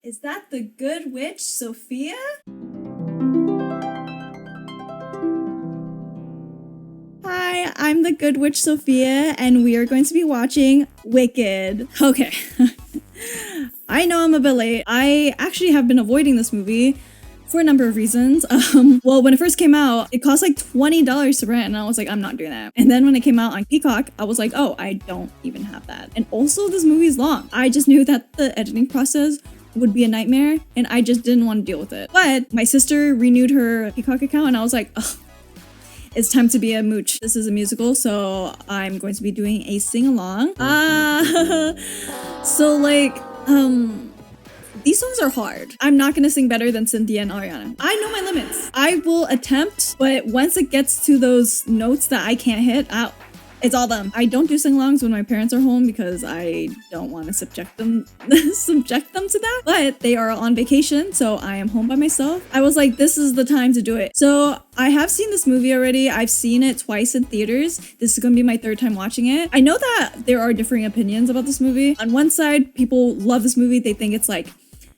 Is that the good witch, Sophia? Hi, I'm the good witch, Sophia, and we are going to be watching WOKED. Okay. I know I'm a bit late. I actually have been avoiding this movie for a number of reasons. Well, when it first came out, it cost like $20 to rent, and I was like, I'm not doing that. And then when it came out on Peacock, I was like, oh, I don't even have that. And also, this movie is long. I just knew that the editing process would be a nightmare, and I just didn't want to deal with it. But my sister renewed her Peacock account, and I was like, ugh, it's time to be a mooch. This is a musical, so I'm going to be doing a sing-along. So like, these songs are hard. I'm not gonna sing better than Cynthia and Ariana. I know my limits. I will attempt, but once it gets to those notes that I can't hit, it's all them. I don't do sing-alongs when my parents are home because I don't want to subject them to that. But they are on vacation, so I am home by myself. I was like, this is the time to do it. So I have seen this movie already. I've seen it twice in theaters. This is gonna be my third time watching it. I know that there are differing opinions about this movie. On one side, people love this movie. They think it's like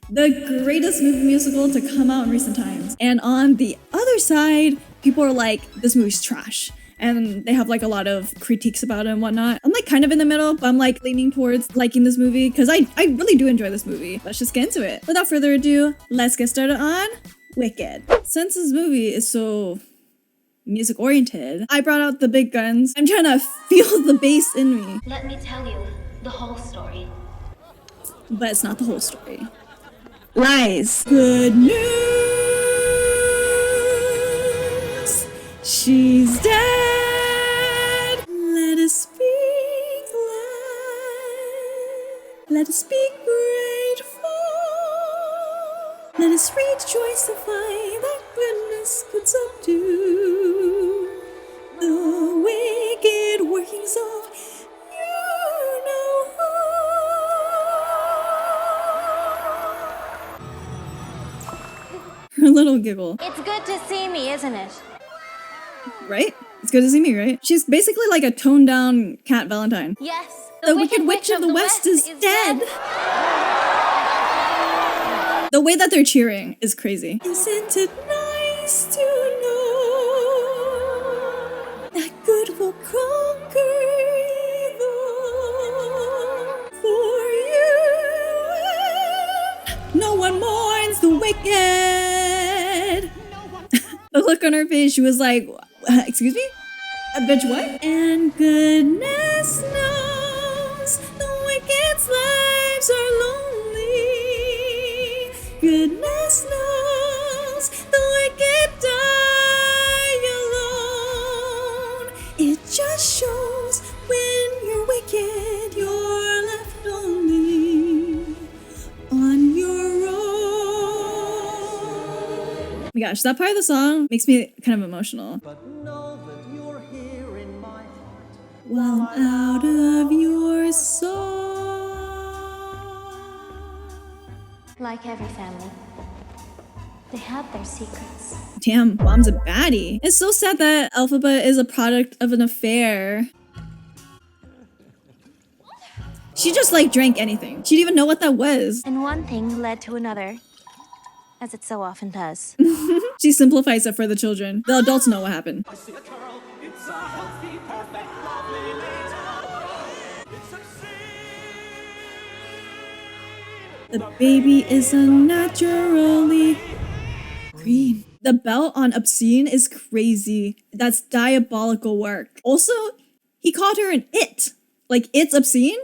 the greatest movie musical to come out in recent times. And on the other side, people are like, this movie's trash. And they have like a lot of critiques about it and whatnot. I'm like kind of in the middle, but I'm like leaning towards liking this movie because I really do enjoy this movie. Let's just get into it. Without further ado, let's get started on WOKED. Since this movie is so music oriented, I brought out the big guns. I'm trying to feel the bass in me. Let me tell you the whole story. But it's not the whole story. Lies. Good news. She's dead. Let us speak life. Let us be grateful. Let us rejoice to find that goodness could subdue the wicked workings of you know who. Her little giggle. It's good to see me, isn't it? Right? It's good to see me, right? She's basically like a toned down Cat Valentine. Yes. The Wicked Witch of the West is dead. The way that they're cheering is crazy. Isn't it nice to know that good will conquer evil for you? No one mourns the wicked. The look on her face, she was like, excuse me? A bitch what? And goodness knows the wicked's lives are lonely. Goodness knows the wicked die alone. It just shows when you're wicked, you're left lonely on your own. Oh my gosh, that part of the song makes me kind of emotional. But know that you're here in my heart. While I'm out of your soul. Like every family, they have their secrets. Damn, Mom's a baddie. It's so sad that Elphaba is a product of an affair. She just like drank anything. She didn't even know what that was. And one thing led to another, as it so often does. She simplifies it for the children. The adults know what happened. I see a girl, it's a healthy, perfect, lovely little. It's a The baby is unnaturally green. The belt on obscene is crazy. That's diabolical work. Also, he called her an it. Like, it's obscene?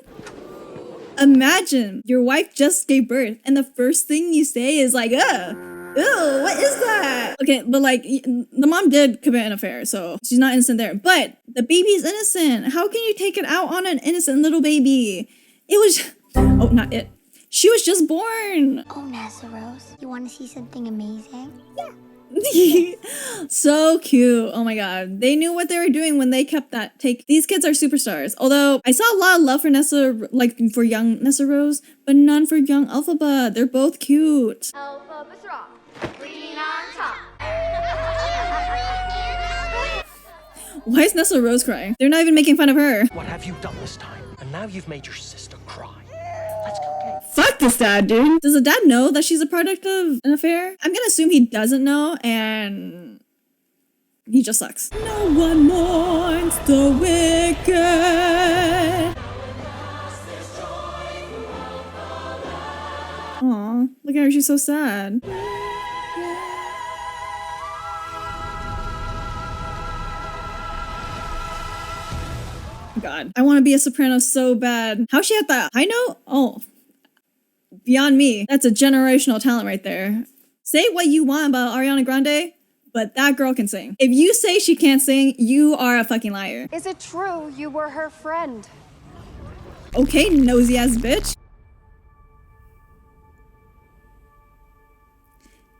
Imagine your wife just gave birth and the first thing you say is like, ugh. Ew, what is that? Okay, but like, the mom did commit an affair, so she's not innocent there. But the baby is innocent. How can you take it out on an innocent little baby? It was, oh, not it. She was just born. Oh, Nessa Rose, you want to see something amazing? Yeah. So cute. Oh my god. They knew what they were doing when they kept that take. These kids are superstars. Although I saw a lot of love for Nessa, like for young Nessa Rose, but none for young Elphaba. They're both cute. Elphaba's rock. Green on top. Why is Nessa Rose crying? They're not even making fun of her. What have you done this time? And now you've made your sister cry. Let's go, okay? Fuck this dad, dude. Does the dad know that she's a product of an affair? I'm gonna assume he doesn't know, and he just sucks. No one mourns the wicked. Aw, look at her, she's so sad. God, I want to be a soprano so bad. How she had that high note? Oh, beyond me. That's a generational talent right there. Say what you want about Ariana Grande, but that girl can sing. If you say she can't sing, you are a fucking liar. Is it true you were her friend? Okay, nosy ass bitch.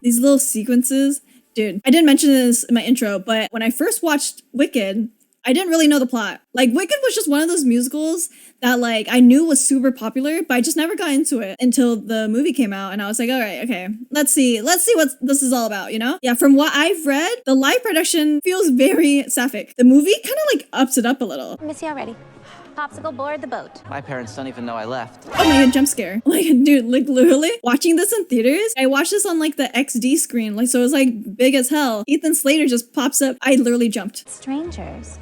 These little sequences. Dude, I didn't mention this in my intro, but when I first watched Wicked, I didn't really know the plot. Like, Wicked was just one of those musicals that, like, I knew was super popular, but I just never got into it until the movie came out, and I was like, all right, okay, let's see what this is all about, you know? Yeah, from what I've read, the live production feels very sapphic. The movie kind of, like, ups it up a little. Miss you already. Popsicle board the boat. My parents don't even know I left. Oh my god, jump scare. Like, dude, like, literally, watching this in theaters, I watched this on, like, the XD screen, like, so it was, like, big as hell. Ethan Slater just pops up. I literally jumped. Strangers.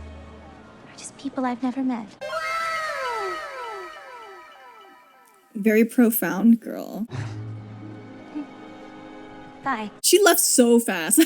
People I've never met. Very profound girl. Bye. She left so fast.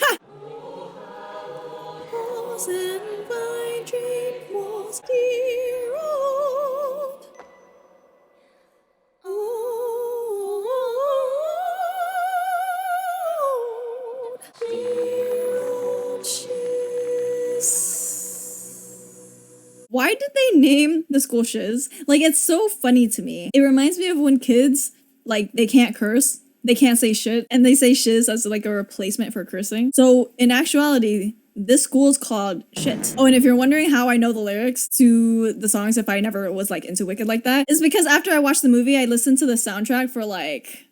Why did they name the school Shiz? Like, it's so funny to me. It reminds me of when kids, like, they can't curse, they can't say shit, and they say Shiz as like a replacement for cursing. So in actuality, this school is called shit. Oh, and if you're wondering how I know the lyrics to the songs if I never was like into Wicked like that, is because after I watched the movie, I listened to the soundtrack for like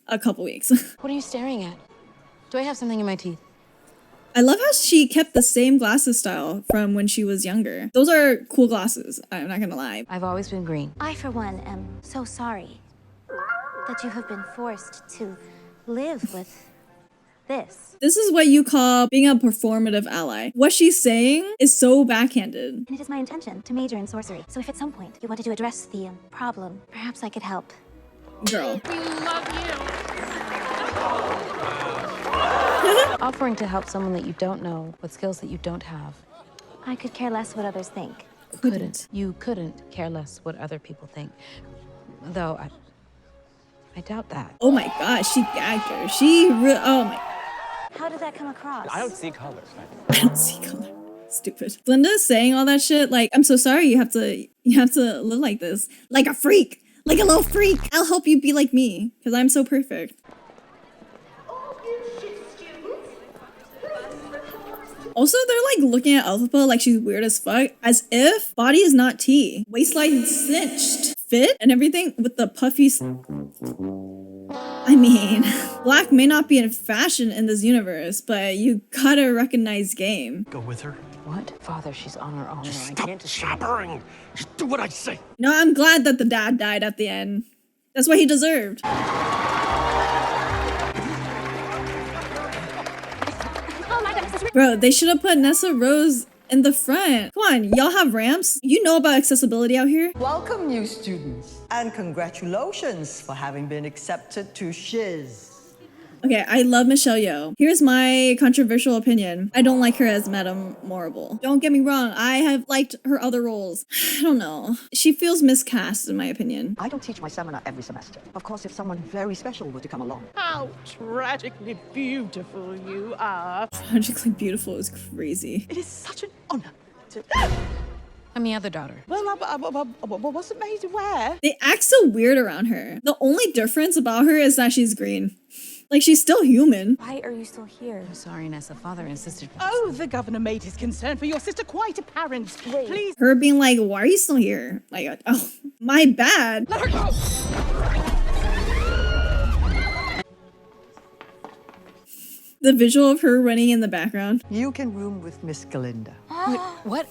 a couple weeks. What are you staring at? Do I have something in my teeth? I love how she kept the same glasses style from when she was younger. Those are cool glasses, I'm not gonna lie. I've always been green. I, for one, am so sorry that you have been forced to live with this. This is what you call being a performative ally. What she's saying is so backhanded. And it is my intention to major in sorcery. So if at some point you wanted to address the problem, perhaps I could help. Girl. Offering to help someone that you don't know with skills that you don't have. I could care less what others think. Couldn't. You couldn't care less what other people think. Though I doubt that. Oh my gosh, she gagged her. Oh my. How did that come across? I don't see colors. I don't see color. Stupid. Glinda's saying all that shit like, I'm so sorry you have to live like this. Like a freak. Like a little freak. I'll help you be like me, because I'm so perfect. Also, they're like looking at Elphaba like she's weird as fuck, as if body is not tea. Waistline cinched, fit, and everything with the puffy. I mean, black may not be in fashion in this universe, but you gotta recognize game. Go with her. What? Father, she's on her own. Stop jabbering. Just do what I say. No, I'm glad that the dad died at the end. That's what he deserved. Bro, they should have put Nessa Rose in the front. Come on, y'all have ramps? You know about accessibility out here? Welcome, new students, and congratulations for having been accepted to Shiz. Okay, I love Michelle Yeoh. Here's my controversial opinion. I don't like her as Madame Morrible. Don't get me wrong, I have liked her other roles. I don't know. She feels miscast in my opinion. I don't teach my seminar every semester. Of course, if someone very special were to come along. How tragically beautiful you are. Tragically beautiful is crazy. It is such an honor to... I'm the other daughter. Well, I wasn't made aware. They act so weird around her. The only difference about her is that she's green. Like, she's still human. Why are you still here? I'm sorry, Nessa. Father insisted. Oh, the governor made his concern for your sister quite apparent. Please. Her being like, why are you still here? Like, oh, my bad. Let her go. The visual of her running in the background. You can room with Miss Galinda. What?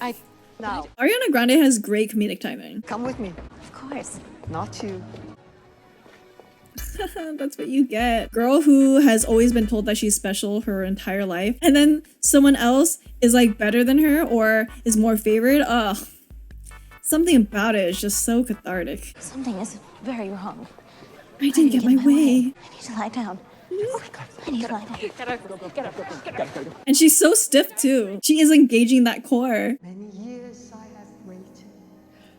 Now, Ariana Grande has great comedic timing. come with me. Of course. Not you. That's what you get. Girl who has always been told that she's special her entire life, and then someone else is like better than her or is more favored. Ugh. Something about it is just so cathartic. Something is very wrong. I didn't get my way. I need to lie down. I need to lie down. Get up. And she's so stiff too. She is engaging that core. Many years I have waited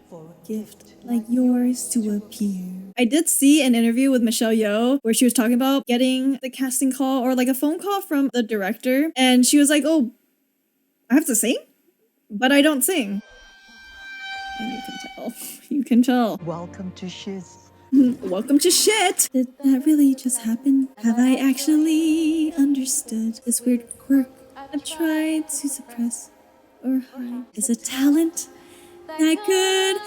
for a Gift like yours to appear. I did see an interview with Michelle Yeoh where she was talking about getting the casting call or like a phone call from the director. And she was like, oh, I have to sing? But I don't sing. And you can tell. You can tell. welcome to Shiz. Welcome to shit. Did that really just happen? Have I actually understood this weird quirk I've tried to suppress or hide? Is a talent that could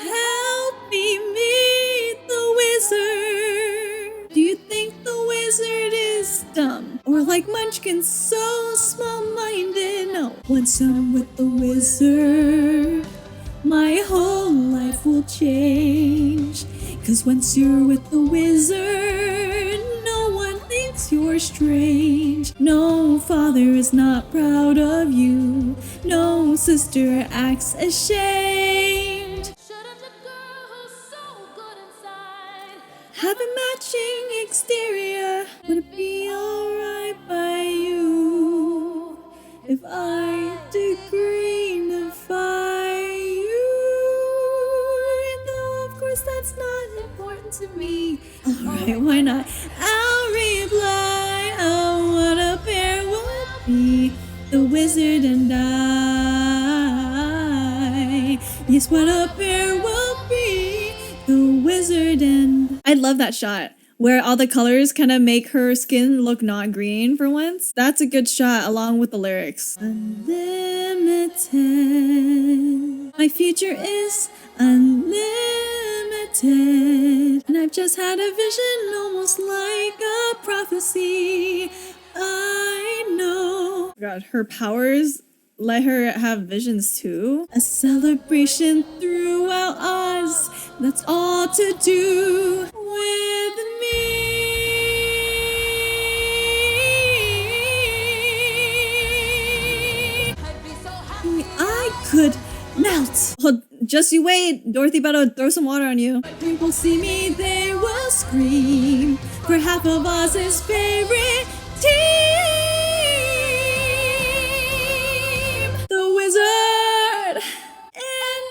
help me meet the wizard? Do you think the wizard is dumb? Or like Munchkin, so small-minded? No. Once I'm with the wizard, my whole life will change. 'Cause once you're with the wizard, no one thinks you're strange. No father is not proud of you. No sister acts ashamed. Have a matching exterior. Would it be alright by you if I degreenify you? Though of course that's not important to me. Alright, why not? I'll reply, oh what a pair would be, the wizard and I. Yes, what a pair will be, the wizard and I love that shot where all the colors kind of make her skin look not green for once. That's a good shot along with the lyrics. Unlimited. My future is unlimited. And I've just had a vision almost like a prophecy. I know. God, her powers let her have visions too. A celebration throughout us. That's all to do with me. I could melt. Oh, just you wait. Dorothy better throw some water on you. People see me, they will scream. For half of Oz's favorite team. The wizard and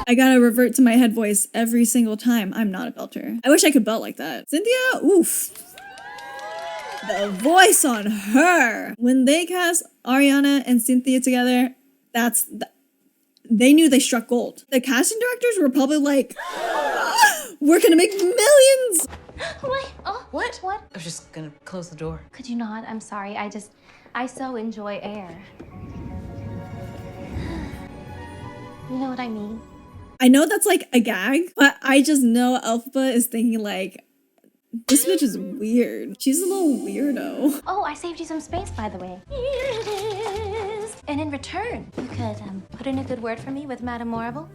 I gotta revert to my head voice every single time. I'm not a belter. I wish I could belt like that. Cynthia, oof. The voice on her. When they cast Ariana and Cynthia together, they knew they struck gold. The casting directors were probably like, we're gonna make millions. Wait, oh, what? What? I was just gonna close the door. Could you not? I'm sorry. I so enjoy air. You know what I mean? I know that's like a gag, but I just know Elphaba is thinking like, this bitch is weird. She's a little weirdo. Oh, I saved you some space, by the way. Here it is. And in return, you could put in a good word for me with Madame Morrible.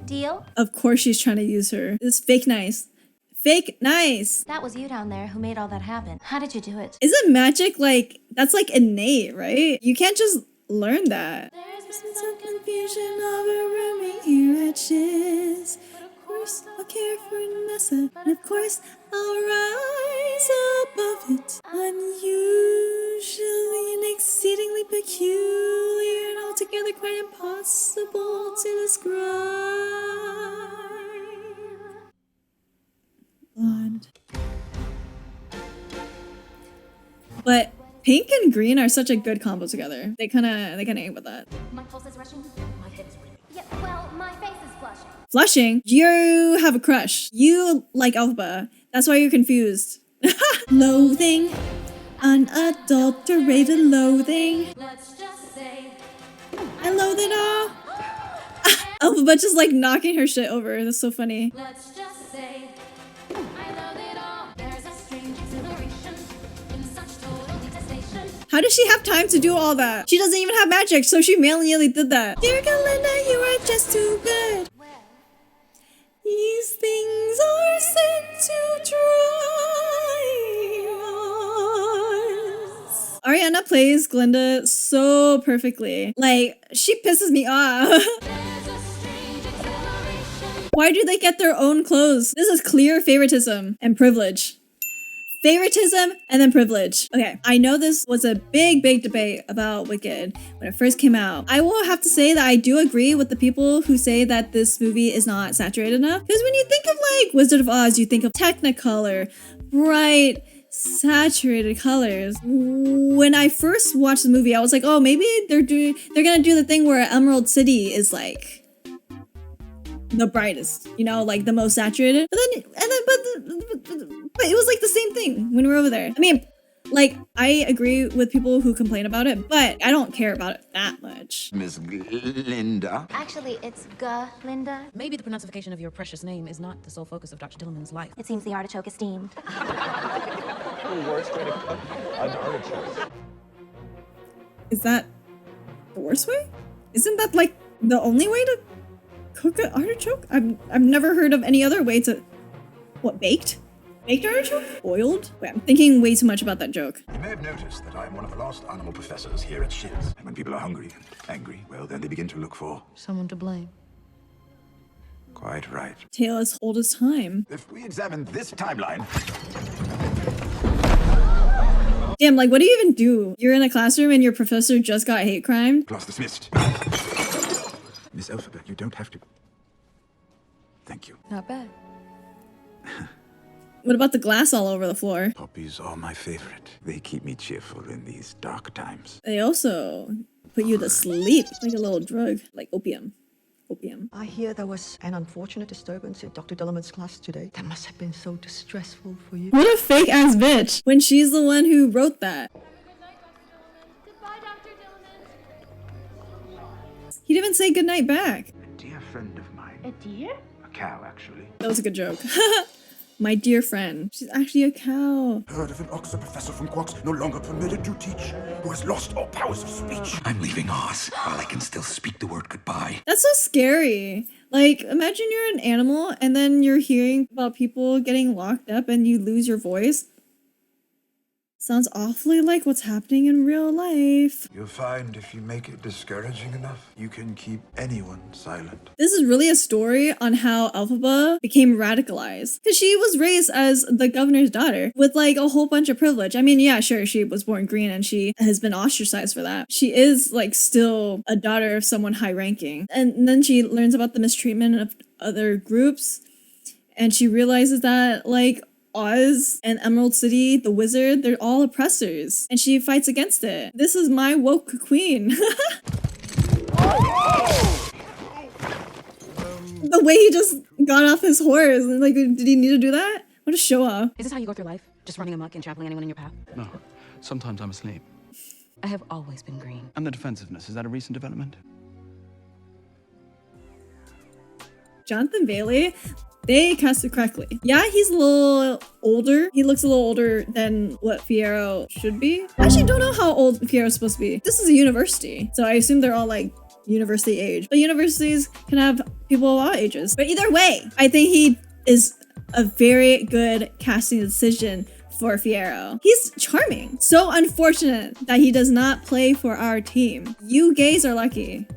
Deal? Of course she's trying to use her. This is fake nice. Fake nice. That was you down there who made all that happen. How did you do it? Isn't magic like, that's like innate, right? You can't just learn that. There's been some confusion over rooming here at Shiz. But of course I'll care for Nessa. And of course I'll rise above it. Unusually and exceedingly peculiar and altogether quite impossible to describe. Blonde. But pink and green are such a good combo together. They kind of aim with that. My pulse is rushing. My head is ringing. Yeah, well, my face is flushing. Flushing? You have a crush. You like Elphaba. That's why you're confused. Loathing. Unadulterated loathing. Let's just say I loathe it all. Elphaba just like knocking her shit over. That's so funny. let's just say I love it all. There's a strange exhilaration in such total detestation. How does she have time to do all that? She doesn't even have magic, so she manually did that. Dear Galinda, you are just too good. These things are sent to try us. Ariana plays Glinda so perfectly. Like, she pisses me off. Why do they get their own clothes? This is clear favoritism and privilege. Favoritism and then privilege. Okay, I know this was a big debate about Wicked when it first came out. I will have to say that I do agree with the people who say that this movie is not saturated enough. Because when you think of like Wizard of Oz, you think of Technicolor, bright, saturated colors. When I first watched the movie, I was like, oh, maybe they're gonna do the thing where Emerald City is like the brightest, you know, like the most saturated. But it was like the same thing when we were over there. I mean, like, I agree with people who complain about it, but I don't care about it that much. Miss Linda. Actually, it's Linda. Maybe the pronunciation of your precious name is not the sole focus of Dr. Dillman's life. It seems the artichoke is steamed. The worst way to cook an artichoke. Is that the worst way? Isn't that like the only way to cook an artichoke? I've never heard of any other way to... What, baked? Baked artichoke? Boiled? Wait, I'm thinking way too much about that joke. You may have noticed that I am one of the last animal professors here at Shiz. And when people are hungry and angry, well, then they begin to look for... Someone to blame. Quite right. Tale as old as time. If we examine this timeline... Damn, like, what do you even do? You're in a classroom and your professor just got hate crime? Class dismissed. Miss Elphaba, you don't have to... Thank you. Not bad. What about the glass all over the floor? Poppies are my favorite. They keep me cheerful in these dark times. They also put you to sleep. It's like a little drug, like opium. Opium. I hear there was an unfortunate disturbance in Dr. Dillman's class today. That must have been so distressful for you. What a fake ass bitch when she's the one who wrote that. Goodbye, Dr. Dillman. He didn't even say goodnight back. A dear friend of mine. A deer? A cow, actually. That was a good joke. My dear friend. She's actually a cow. Heard of an Oxford professor from Quarks no longer permitted to teach, who has lost all powers of speech. I'm leaving Oz while I can still speak the word goodbye. That's so scary. Like, imagine you're an animal and then you're hearing about people getting locked up and you lose your voice. Sounds awfully like what's happening in real life. You'll find if you make it discouraging enough, you can keep anyone silent. This is really a story on how Elphaba became radicalized. Because she was raised as the governor's daughter with like a whole bunch of privilege. I mean, yeah, sure, she was born green and she has been ostracized for that. She is like still a daughter of someone high ranking. And then she learns about the mistreatment of other groups. And she realizes that like Oz and Emerald City, the wizard, they're all oppressors. And she fights against it. This is my woke queen. The way he just got off his horse. Like, did he need to do that? What a show off. Is this how you go through life? Just running amok and trampling anyone in your path? No. Sometimes I'm asleep. I have always been green. And the defensiveness, is that a recent development? Jonathan Bailey, they cast it correctly. Yeah, he's a little older. He looks a little older than what Fiero should be. I actually don't know how old Fiero's supposed to be. This is a university, so I assume they're all like university age. But universities can have people of all ages. But either way, I think he is a very good casting decision for Fiero. He's charming. So unfortunate that he does not play for our team. You gays are lucky.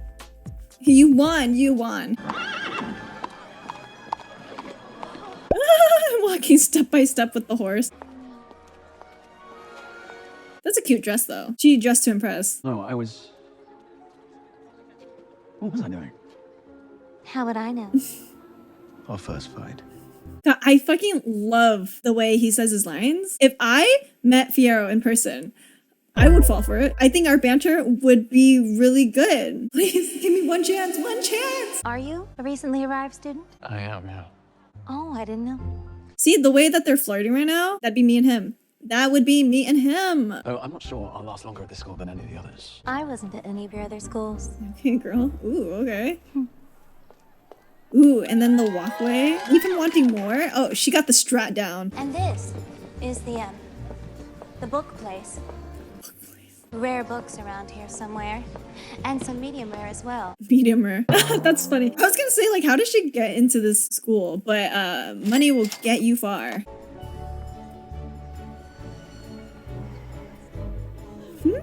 You won, you won. Walking step by step with the horse. That's a cute dress though. She dressed to impress. No, I was... What was I doing? How would I know? Our first fight. God, I fucking love the way he says his lines. If I met Fiero in person, I would fall for it. I think our banter would be really good. Please give me one chance, one chance. Are you a recently arrived student? I am, yeah. Oh, I didn't know. See, the way that they're flirting right now, that'd be me and him. That would be me and him. Oh, I'm not sure I'll last longer at this school than any of the others. I wasn't at any of your other schools. Okay, girl. Ooh, okay. Ooh, and then the walkway. Even wanting more? Oh, she got the strat down. And this is the book place. rare books around here somewhere. And some medium rare as well. Medium rare. That's funny. I was gonna say, like, how did she get into this school? But money will get you far.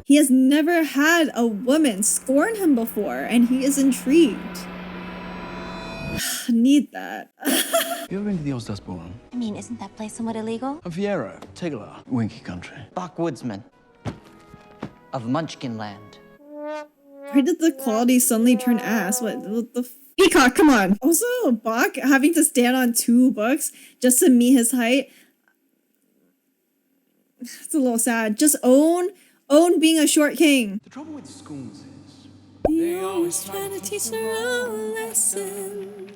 He has never had a woman scorn him before, and he is intrigued. Need that. You ever been to the Ozdas Ballroom? I mean, isn't that place somewhat illegal? And Fiero, Tigler, Winky Country. Backwoodsman of Munchkin Land. Why did the quality suddenly turn ass? What the Peacock, come on. Also, Bach having to stand on 2 books just to meet his height. It's a little sad. Just own being a short king. The trouble with schools is they always try to teach their own lesson.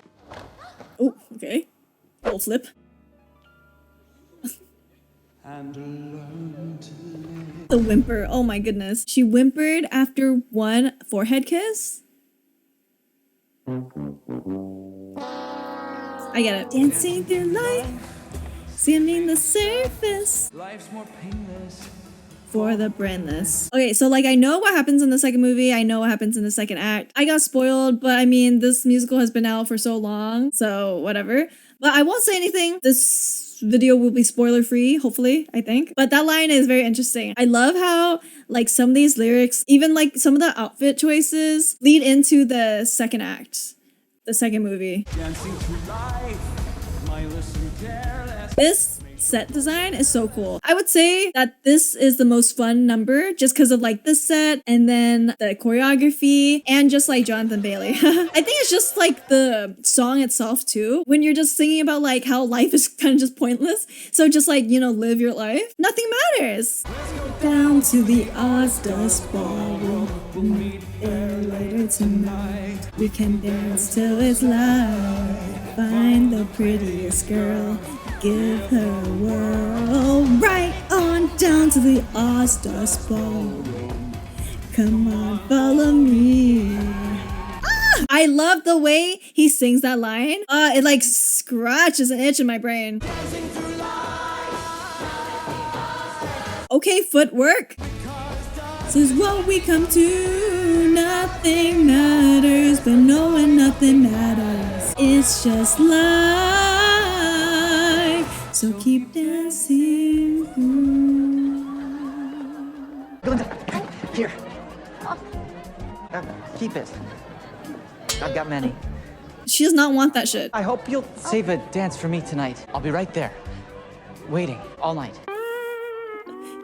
Oh, okay. Little flip. The whimper. Oh my goodness. She whimpered after one forehead kiss? I get it. Dancing through life, skimming the surface. Life's more painless for the brainless. Okay, so like I know what happens in the second movie. I know what happens in the second act. I got spoiled, but I mean, this musical has been out for so long, so whatever. But I won't say anything. This video will be spoiler free, hopefully, I think. But that line is very interesting. I love how like some of these lyrics, even like some of the outfit choices lead into the second act, the second movie. dancing through life, mindless and careless. This set design is so cool. I would say that this is the most fun number just because of like this set and then the choreography and just like Jonathan Bailey. I think it's just like the song itself too. When you're just singing about like how life is kind of just pointless. So just like, you know, live your life. Nothing matters. Down to the Ozdas Ballroom. We'll meet there later tonight. We can dance till it's light. Find the prettiest girl. Give her a whirl. Right on down to the Ozdas Ballroom. Come on, follow me. I love the way he sings that line. It like scratches an itch in my brain. Okay, footwork. This is what we come to. Nothing matters, but knowing nothing matters. It's just life. So keep dancing. Glinda, here. Keep it. I've got many. She does not want that shit. I hope you'll save a dance for me tonight. I'll be right there, waiting all night.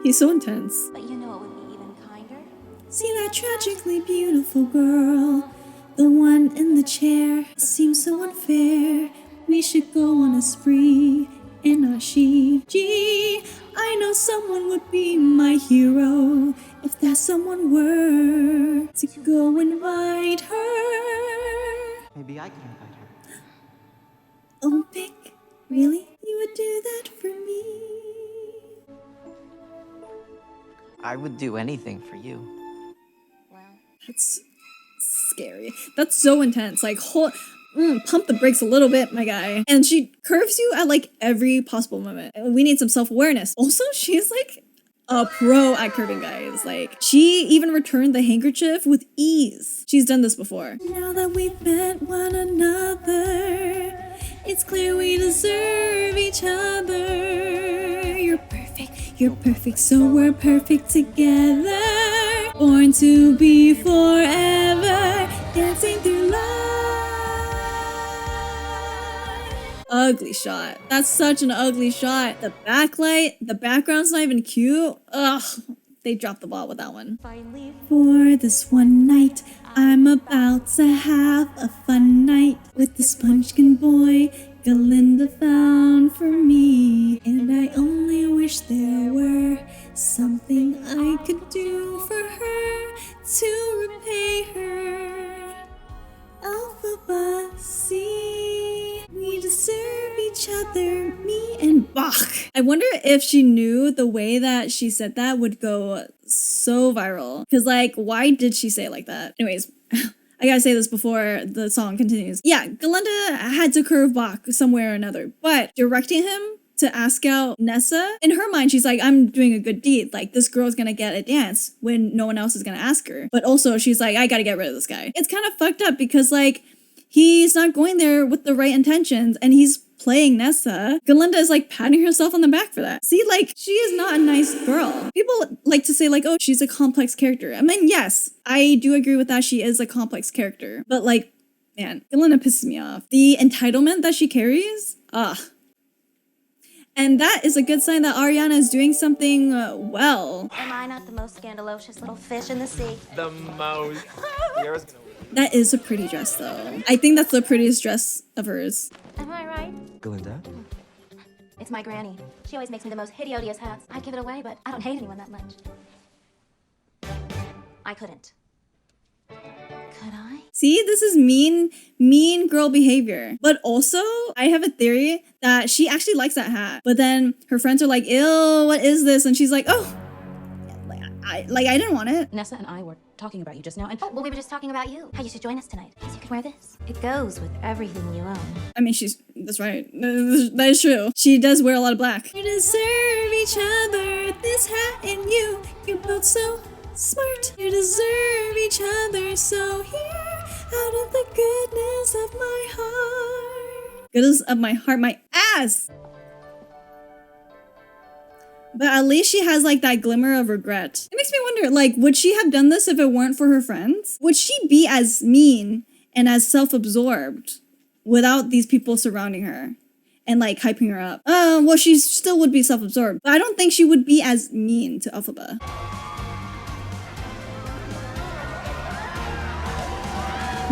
He's so intense. But you know it would be even kinder. See that tragically beautiful girl, the one in the chair. It seems so unfair. We should go on a spree, and not she. Gee, I know someone would be my hero if that someone were to go invite her. Maybe I can invite her. Oh, Pick, really? You would do that for me? I would do anything for you. Well, That's scary. That's so intense. Like, pump the brakes a little bit, my guy. And she curves you at like every possible moment. We need some self-awareness. Also, she's like a pro at curving guys. Like, she even returned the handkerchief with ease. She's done this before. Now that we've met one another, it's clear we deserve each other. You're perfect, so we're perfect together. Born to be forever, dancing through life. Ugly shot. That's such an ugly shot. The backlight, the background's not even cute. Ugh, they dropped the ball with that one. For this one night, I'm about to have a fun night with the Spongekin boy Galinda found for me. And I only wish there were something I could do for her to repay her. Elphaba, see, we deserve each other, me and Bach. I wonder if she knew the way that she said that would go so viral. Because, like, why did she say it like that? Anyways, I gotta say this before the song continues. Yeah, Galinda had to curve Bach somewhere or another, but directing him to ask out Nessa. In her mind, she's like, I'm doing a good deed. Like, this girl's gonna get a dance when no one else is gonna ask her. But also, she's like, I gotta get rid of this guy. It's kind of fucked up because, like, he's not going there with the right intentions and he's playing Nessa. Galinda is like patting herself on the back for that. See, like, she is not a nice girl. People like to say like, oh, she's a complex character. I mean, yes, I do agree with that. She is a complex character. But like, man, Galinda pisses me off. The entitlement that she carries, and that is a good sign that Ariana is doing something well. Am I not the most scandalocious little fish in the sea? The most. That is a pretty dress, though. I think that's the prettiest dress of hers. Am I right? Galinda? It's my granny. She always makes me the most hideous hats. I'd give it away, but I don't hate anyone that much. I couldn't. Could I? See, this is mean girl behavior. But also, I have a theory that she actually likes that hat. But then her friends are like, ew, what is this? And she's like, oh, I didn't want it. Nessa and I were talking about you just now, and Oh, well, we were just talking about you. How you should join us tonight. Because you could wear this. It goes with everything you own. I mean, that's right. That is true. She does wear a lot of black. We deserve each other, this hat and you. You're both so smart. You deserve each other, so here, out of the goodness of my heart. Goodness of my heart, my ass! But at least she has like that glimmer of regret. It makes me wonder, like, would she have done this if it weren't for her friends? Would she be as mean and as self-absorbed without these people surrounding her and like hyping her up? Well, she still would be self-absorbed, but I don't think she would be as mean to Elphaba.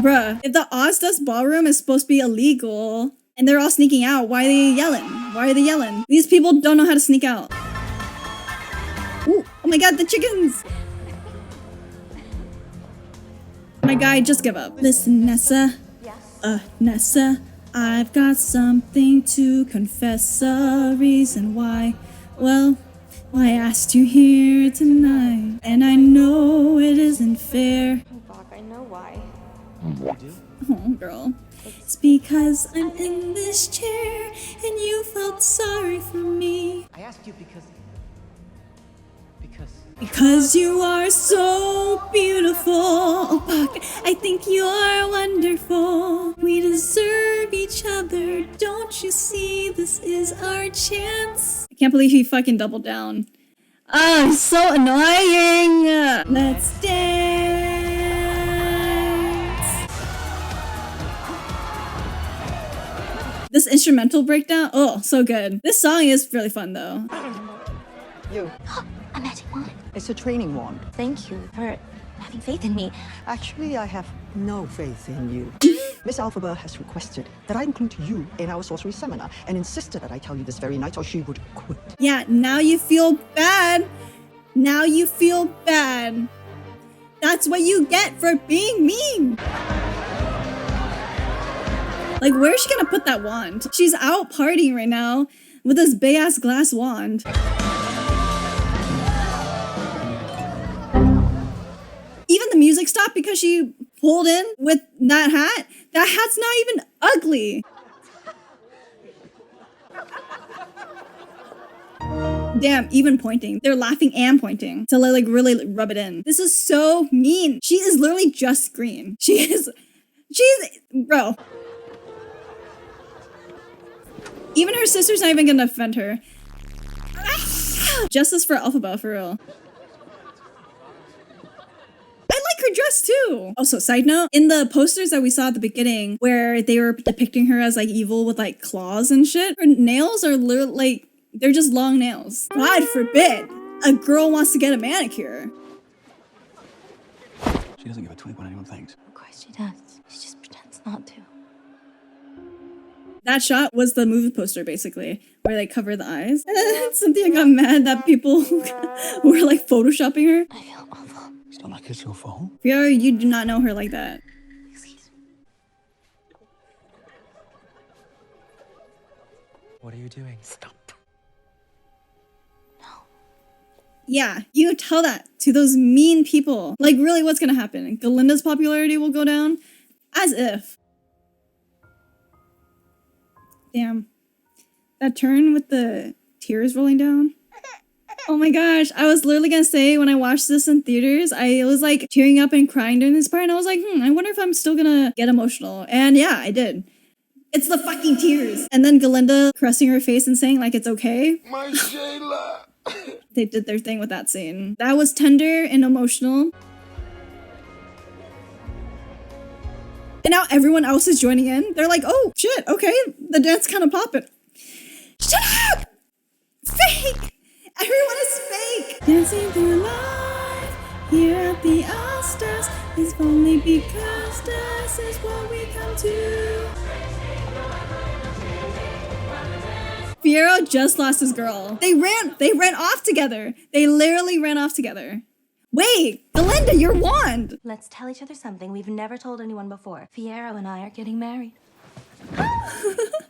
Bruh, if the Ozdust ballroom is supposed to be illegal and they're all sneaking out, why are they yelling? Why are they yelling? These people don't know how to sneak out. Ooh, oh my god, the chickens! My guy, just give up. Listen, Nessa. Yes? Nessa, I've got something to confess, a reason why. Well, I asked you here tonight, and I know it isn't fair. Oh, Bach, I know why. Oh, girl. It's because I'm in this chair, and you felt sorry for me. I asked you because Because you are so beautiful. Oh, Buck, I think you're wonderful. We deserve each other. Don't you see? This is our chance. I can't believe he fucking doubled down. Oh, so annoying. Let's dance. This instrumental breakdown, oh, so good. This song is really fun, though. You. A magic wand. It's a training wand. Thank you for having faith in me. Actually, I have no faith in you. Miss Elphaba has requested that I include you in our sorcery seminar and insisted that I tell you this very night or she would quit. Yeah, now you feel bad. Now you feel bad. That's what you get for being mean. Like, where is she gonna put that wand? She's out partying right now with this big-ass glass wand. Even the music stopped because she pulled in with that hat. That hat's not even ugly. Damn, even pointing. They're laughing and pointing to like really rub it in. This is so mean. She is literally just green. She's, bro. Even her sister's not even gonna defend her. Justice for Elphaba, for real. I like her dress too. Also, side note, in the posters that we saw at the beginning where they were depicting her as like evil with like claws and shit, her nails are literally like, they're just long nails. God forbid a girl wants to get a manicure. She doesn't give a twig when anyone thinks. Of course she does. She just pretends not to. That shot was the movie poster, basically, where they cover the eyes. And then Cynthia got mad that people were like photoshopping her. I feel awful. It's not like it's your fault. Fiero, you do not know her like that. Excuse me. What are you doing? Stop. No. Yeah, you tell that to those mean people. Like, really, what's gonna happen? Galinda's popularity will go down? As if. Damn. That turn with the tears rolling down. Oh my gosh, I was literally gonna say when I watched this in theaters, I was like tearing up and crying during this part, and I was like, I wonder if I'm still gonna get emotional. And yeah, I did. It's the fucking tears. And then Galinda caressing her face and saying like it's okay. My Shayla. They did their thing with that scene. That was tender and emotional. And now everyone else is joining in. They're like, oh shit, okay, the dance kind of popping. Shut up! Fake! Everyone is fake! Dancing through life here at the All-Stars is only because this is what we come to. Fiero just lost his girl. They ran off together. They literally ran off together. Wait, Galinda, your wand! Let's tell each other something we've never told anyone before. Fiero and I are getting married.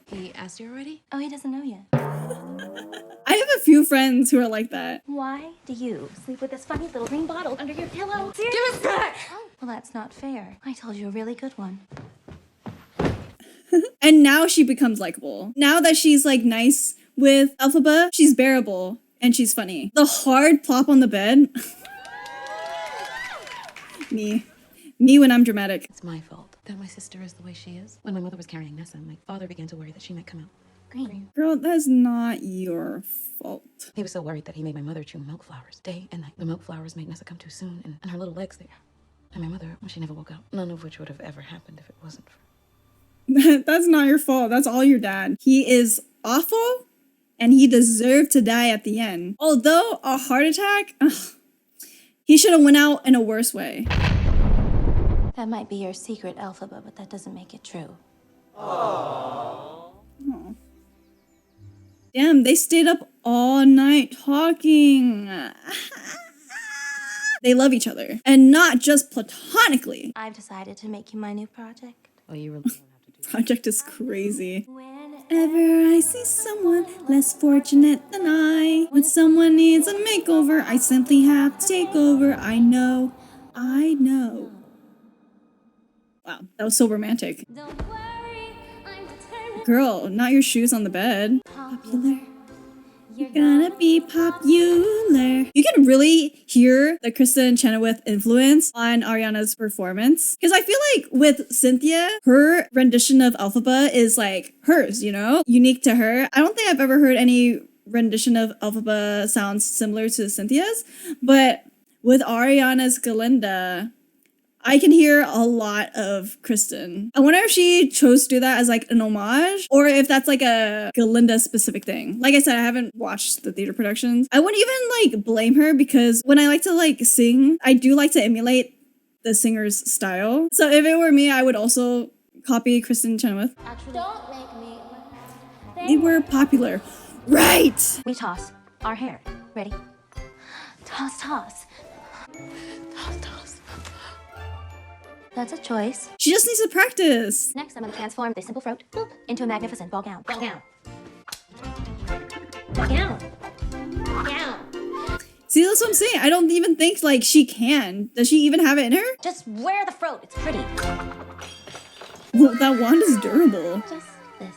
He asked you already? Oh, he doesn't know yet. I have a few friends who are like that. Why do you sleep with this funny little green bottle under your pillow? Seriously? Give us back! Well, that's not fair. I told you a really good one. And now she becomes likable. Now that she's like nice with Elphaba, she's bearable and she's funny. The hard plop on the bed. Me when I'm dramatic. It's my fault that my sister is the way she is. When my mother was carrying Nessa, my father began to worry that she might come out green. Girl, that's not your fault. He was so worried that he made my mother chew milk flowers day and night. The milk flowers made Nessa come too soon, and her little legs there. And my mother, well, she never woke up. None of which would have ever happened if it wasn't for... That's not your fault. That's all your dad. He is awful, and he deserved to die at the end. Although a heart attack, he should have went out in a worse way. That might be your secret, Elphaba, but that doesn't make it true. Aww. Damn, they stayed up all night talking. They love each other, and not just platonically. I've decided to make you my new project. Oh, you really don't have to do Project is crazy. Whenever I see someone less fortunate than I, when someone needs a makeover, I simply have to take over. I know. Wow, that was so romantic. Don't worry, I'm determined. Girl, not your shoes on the bed. Popular. You're gonna be popular. You can really hear the Kristen Chenoweth influence on Ariana's performance. Because I feel like with Cynthia, her rendition of Elphaba is like hers, you know? Unique to her. I don't think I've ever heard any rendition of Elphaba sounds similar to Cynthia's. But with Ariana's Galinda, I can hear a lot of Kristen. I wonder if she chose to do that as like an homage or if that's like a Galinda specific thing. Like I said, I haven't watched the theater productions. I wouldn't even like blame her because when I like to like sing, I do like to emulate the singer's style. So if it were me, I would also copy Kristen Chenoweth. Actually, don't make me. They were popular. Right! We toss our hair. Ready? Toss, toss. Toss, toss. That's a choice. She just needs to practice. Next, I'm gonna transform this simple throat boop, into a magnificent ball gown. Ball gown. Ball gown. Ball gown. See, that's what I'm saying. I don't even think like she can. Does she even have it in her? Just wear the throat. It's pretty. Well, that wand is durable. Just this.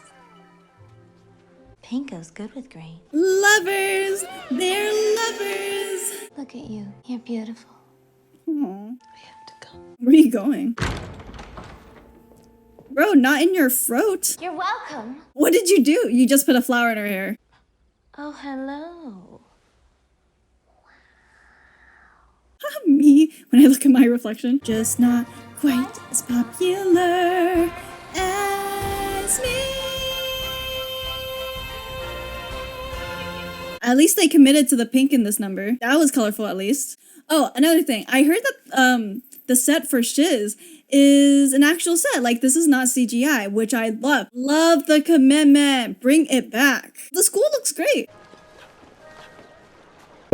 Pink goes good with green. Lovers! They're lovers! Look at you. You're beautiful. Aww. We have to go. Where are you going? Bro, not in your throat. You're welcome. What did you do? You just put a flower in her hair. Oh, hello. Me, when I look at my reflection. Just not quite as popular as me. At least they committed to the pink in this number. That was colorful at least. Oh, another thing. I heard that the set for Shiz is an actual set. Like, this is not CGI, which I love. Love the commitment. Bring it back. The school looks great.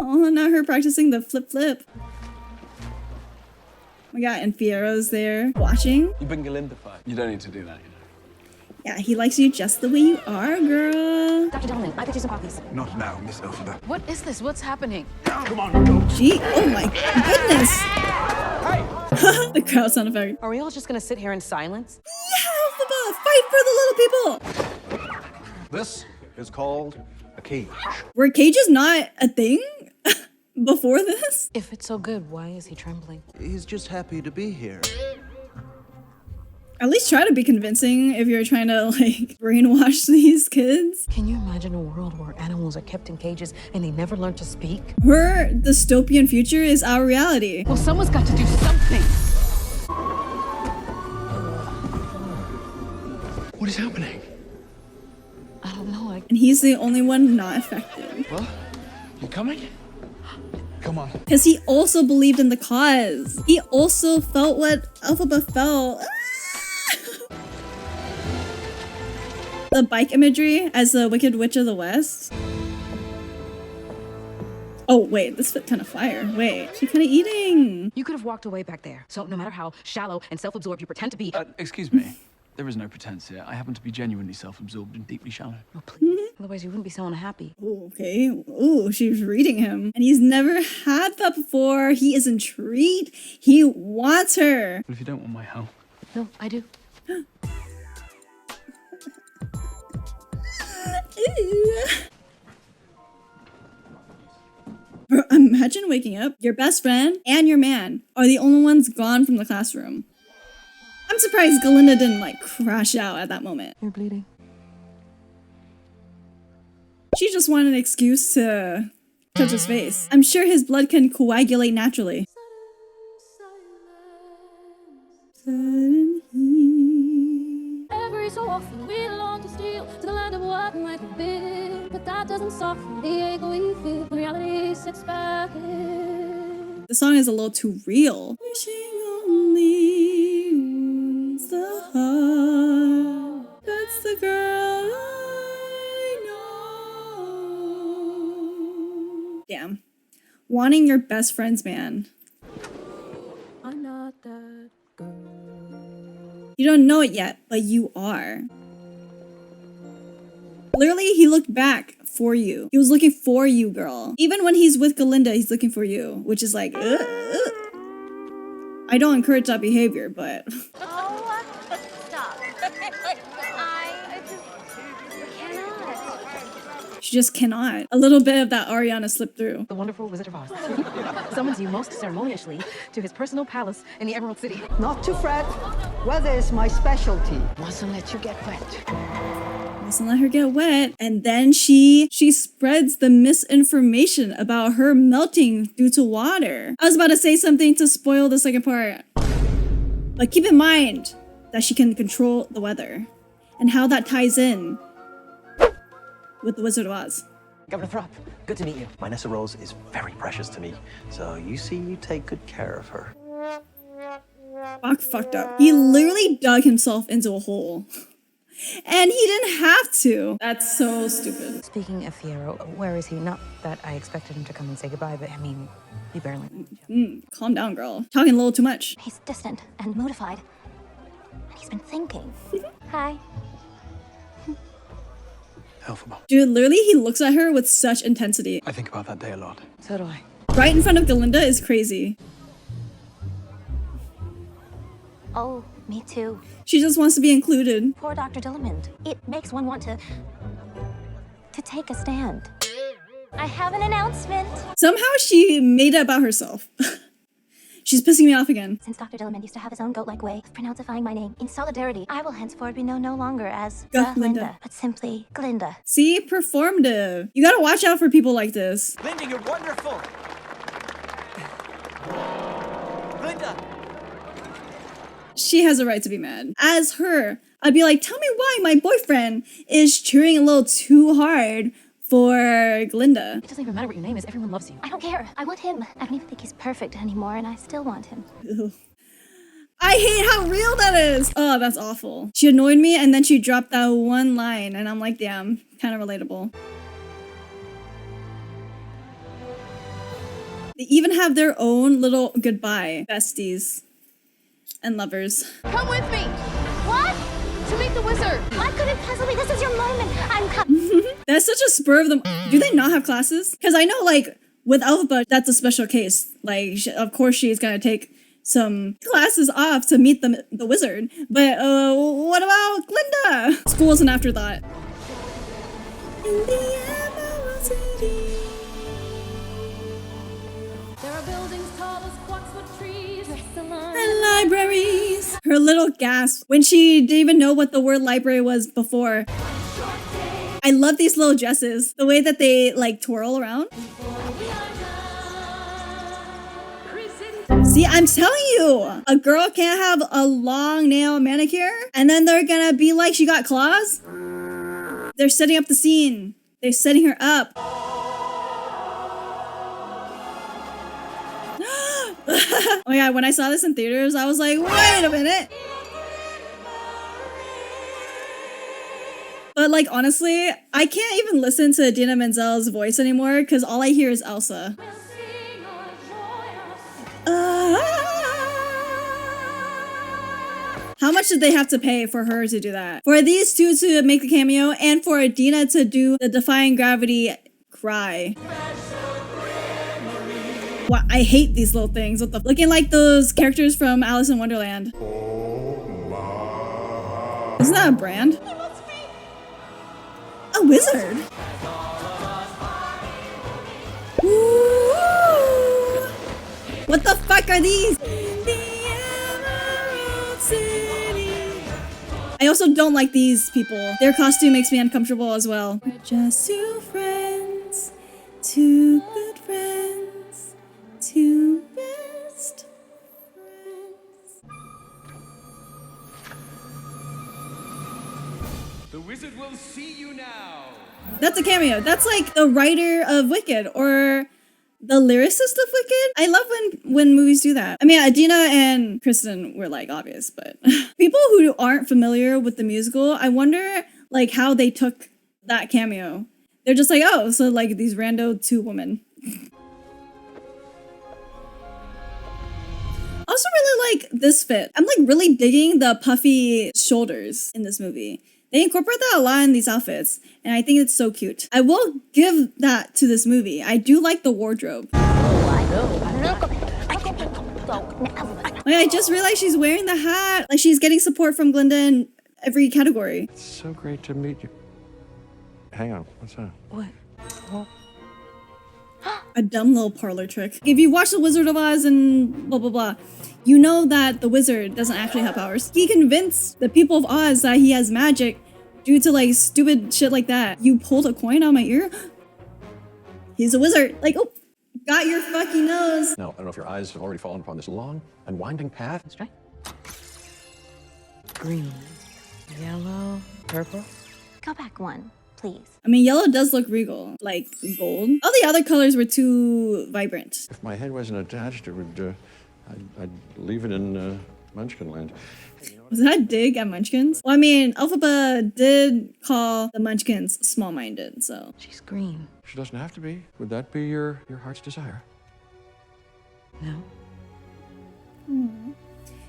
Oh, now her practicing the flip. Oh my god, and Fiero's there watching. You've been Galindified. You don't need to do that, you know. Yeah, he likes you just the way you are, girl. Dr. Donovan, I could use some copies. Not now, Miss Elphaba. What is this? What's happening? Come on, go. Gee, oh my goodness. Hey! The crowd sound effect. Are we all just gonna sit here in silence? Yeah, Elphaba, fight for the little people. This is called a cage. Were cages not a thing before this? If it's so good, why is he trembling? He's just happy to be here. At least try to be convincing if you're trying to like brainwash these kids. Can you imagine a world where animals are kept in cages and they never learn to speak? Her dystopian future is our reality. Well, someone's got to do something. What is happening? I don't know. And he's the only one not affected. Well, you coming? Come on. Because he also believed in the cause. He also felt what Elphaba felt. The bike imagery as the Wicked Witch of the West. Oh, wait, this fit kind of fire. Wait, she's kind of eating. You could have walked away back there. So no matter how shallow and self-absorbed you pretend to be. Excuse me. There is no pretense here. I happen to be genuinely self-absorbed and deeply shallow. Oh, please. Otherwise, you wouldn't be so unhappy. Ooh, okay. Ooh, she's reading him. And he's never had that before. He is intrigued. He wants her. But if you don't want my help. No, I do. Bro, imagine waking up, your best friend and your man are the only ones gone from the classroom. I'm surprised Galinda didn't like crash out at that moment. You're bleeding. She just wanted an excuse to touch his face. I'm sure his blood can coagulate naturally. Every so often we long to steal to the land of what might have been, but that doesn't soften the ache we feel when reality sits back in. The song is a little too real. Wishing only wounds the heart. That's the girl I know. Damn. Wanting your best friend's man. I'm not that girl. You don't know it yet, but you are. Literally, he looked back for you. He was looking for you, girl. Even when he's with Galinda, he's looking for you, which is like, ugh. I don't encourage that behavior, but... Oh, stop. I just cannot. She just cannot. A little bit of that Ariana slipped through. The wonderful Wizard of Oz summons you most ceremoniously to his personal palace in the Emerald City. Not to fret. Weather is my specialty. Mustn't let you get wet. Mustn't let her get wet. And then she spreads the misinformation about her melting due to water. I was about to say something to spoil the second part. But keep in mind that she can control the weather and how that ties in with the Wizard of Oz. Governor Thrupp, good to meet you. My Nessa Rose is very precious to me, so you see you take good care of her. Bach fucked up. He literally dug himself into a hole. And he didn't have to. That's so stupid. Speaking of Fiero, where is he? Not that I expected him to come and say goodbye, but I mean, he barely. Calm down, girl. Talking a little too much. He's distant and motified. And he's been thinking. Hi. Elphaba. Dude, literally, he looks at her with such intensity. I think about that day a lot. So do I. Right in front of Galinda is crazy. Oh, me too. She just wants to be included. Poor Dr. Dillamond. It makes one want to take a stand. I have an announcement. Somehow she made it about herself. She's pissing me off again. Since Dr. Dillamond used to have his own goat-like way of pronouncing my name, in solidarity, I will henceforth be known no longer as Glinda, but simply Glinda. See? Performative. You gotta watch out for people like this. Glinda, you're wonderful. Glinda. She has a right to be mad. As her, I'd be like, tell me why my boyfriend is cheering a little too hard for Glinda. It doesn't even matter what your name is. Everyone loves you. I don't care. I want him. I don't even think he's perfect anymore, and I still want him. Ew. I hate how real that is. Oh, that's awful. She annoyed me, and then she dropped that one line, and I'm like, damn, kind of relatable. They even have their own little goodbye besties and lovers. Come with me. What? To meet the wizard. Why couldn't possibly? This is your moment. I'm coming. That's such a spur of the... Do they not have classes? Because I know, like, with Elphaba, that's a special case. Like, of course she's gonna take some classes off to meet the wizard. But, what about Glinda? School is an afterthought. There are buildings tall as Quoxwood trees. And libraries. Her little gasp when she didn't even know what the word library was before. I love these little dresses. The way that they like twirl around. See, I'm telling you, a girl can't have a long nail manicure and then they're gonna be like she got claws. They're setting up the scene. They're setting her up. Oh my god, when I saw this in theaters, I was like, wait a minute. But like, honestly, I can't even listen to Idina Menzel's voice anymore because all I hear is Elsa. How much did they have to pay for her to do that? For these two to make the cameo and for Idina to do the Defying Gravity cry. Wow, I hate these little things. What the looking like those characters from Alice in Wonderland. Isn't that a brand? A wizard. Ooh. What the fuck are these? I also don't like these people. Their costume makes me uncomfortable as well. We're just two friends, two good friends, two best friends. The wizard will see you now. That's a cameo. That's like the writer of Wicked or the lyricist of Wicked. I love when movies do that. I mean, Idina and Kristen were like obvious, but people who aren't familiar with the musical, I wonder like how they took that cameo. They're just like, oh, so like these rando two women. Also really like this fit. I'm like really digging the puffy shoulders in this movie. They incorporate that a lot in these outfits, and I think it's so cute. I will give that to this movie. I do like the wardrobe. I just realized she's wearing the hat. Like she's getting support from Glinda in every category. It's so great to meet you. Hang on, what's that? What? A dumb little parlor trick. If you watch The Wizard of Oz and blah, blah, blah, you know that the wizard doesn't actually have powers. He convinced the people of Oz that he has magic due to like stupid shit like that. You pulled a coin out of my ear? He's a wizard. Like, oh, got your fucking nose. Now, I don't know if your eyes have already fallen upon this long and winding path. That's right. Green, yellow, purple. Go back one, please. I mean, yellow does look regal, like gold. All the other colors were too vibrant. If my head wasn't attached, it would, I'd leave it in Munchkin land. Was that a dig at Munchkins? Well, I mean, Elphaba did call the Munchkins small-minded, so. She's green. She doesn't have to be. Would that be your heart's desire? No. Aww.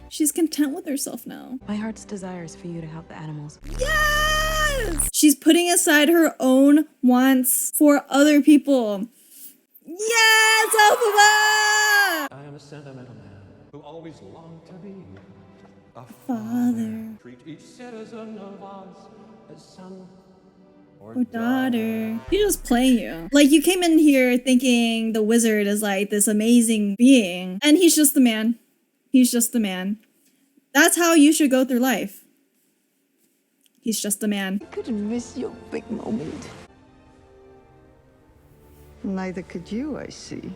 She's content with herself now. My heart's desire is for you to help the animals. Yes! She's putting aside her own wants for other people. Yes, Elphaba! I am a sentimental man who always longed to be a father. Treat each citizen of Oz as son or daughter. She's just playing you. Like, you came in here thinking the wizard is like this amazing being, and he's just the man. He's just the man. That's how you should go through life. He's just the man. I couldn't miss your big moment. Neither could you, I see.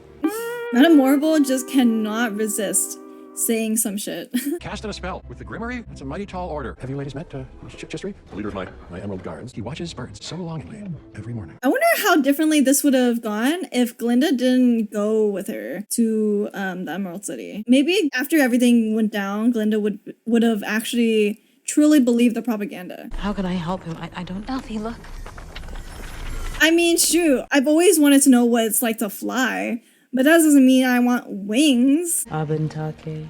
Madame Morrible just cannot resist saying some shit. Casting a spell with the Grimmery. That's a mighty tall order. Have you ladies met Chistry, the leader of my Emerald Gardens? He watches birds so longingly every morning. I wonder how differently this would have gone if Glinda didn't go with her to the Emerald City. Maybe after everything went down, Glinda would have actually truly believed the propaganda. How can I help him? I don't... Elfie, look. I mean, shoot, I've always wanted to know what it's like to fly, but that doesn't mean I want wings. Abentake.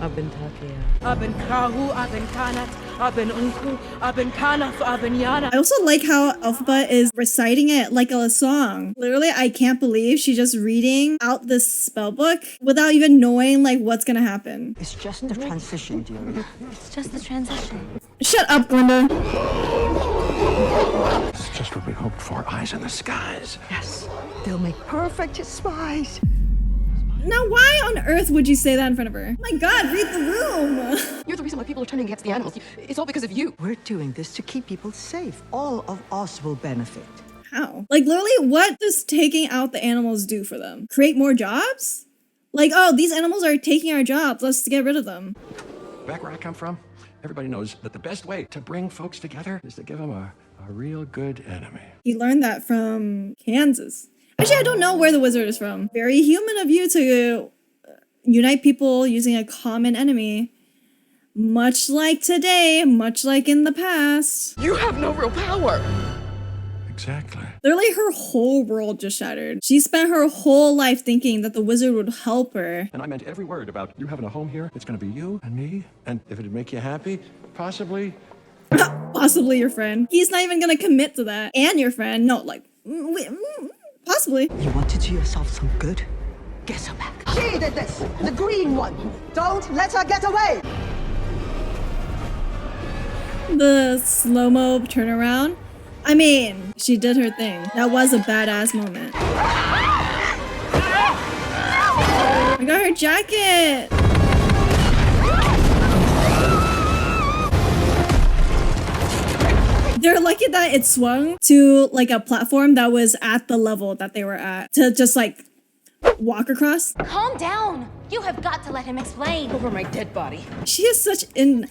Abin Takia. Abin Kahu, Abin Kanat, Abin Unku, Abin Kanaf, Abin Yana. I also like how Elphaba is reciting it like a song. Literally, I can't believe she's just reading out this spell book without even knowing like what's gonna happen. It's just the transition, dear. It's just the transition. Shut up, Glinda. It's just what we hoped for. Eyes in the skies. Yes, they'll make perfect spies. Now, why on earth would you say that in front of her? My God, read the room. You're the reason why people are turning against the animals. It's all because of you. We're doing this to keep people safe. All of us will benefit. How? Like, literally, what does taking out the animals do for them? Create more jobs? Like, oh, these animals are taking our jobs. Let's get rid of them. Back where I come from, everybody knows that the best way to bring folks together is to give them a real good enemy. He learned that from Kansas. Actually, I don't know where the wizard is from. Very human of you to unite people using a common enemy. Much like today, much like in the past. You have no real power. Exactly. Literally, her whole world just shattered. She spent her whole life thinking that the wizard would help her. And I meant every word about you having a home here. It's going to be you and me. And if it'd make you happy, possibly. Possibly your friend. He's not even going to commit to that. And your friend. No, like, possibly. You want to do yourself some good? Get her back. She did this! The green one! Don't let her get away! The slow-mo turnaround. I mean, she did her thing. That was a badass moment. I got her jacket! They're lucky that it swung to like a platform that was at the level that they were at to just like walk across. Calm down. You have got to let him explain. Over my dead body. She is such you